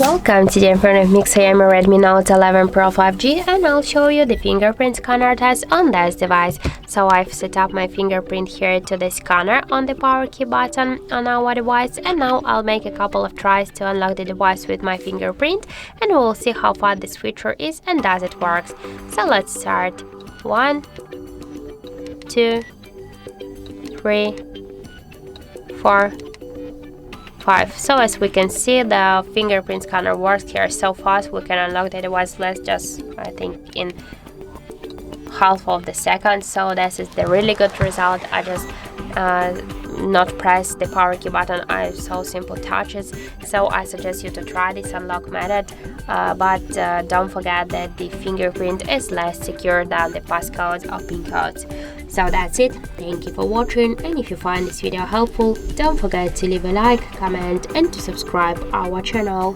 Welcome, today in front of me XIAOMI Redmi Note 11 Pro 5G, and I'll show you the fingerprint scanner test on this device. So I've set up my fingerprint here to the scanner on the power key button on our device, and now I'll make a couple of tries to unlock the device with my fingerprint, and we'll see how far this feature is and does it works. So let's start. 1, 2, 3, 4, 5. So as we can see, the fingerprint scanner works here so fast. We can unlock the device just I think in half of the second. So this is the really good result. I just not press the power key button. I saw simple touches. So I suggest you to try this unlock method, but don't forget that the fingerprint is less secure than the passcodes or pin codes. So that's it. Thank you for watching, and if you find this video helpful, don't forget to leave a like, comment and to subscribe our channel.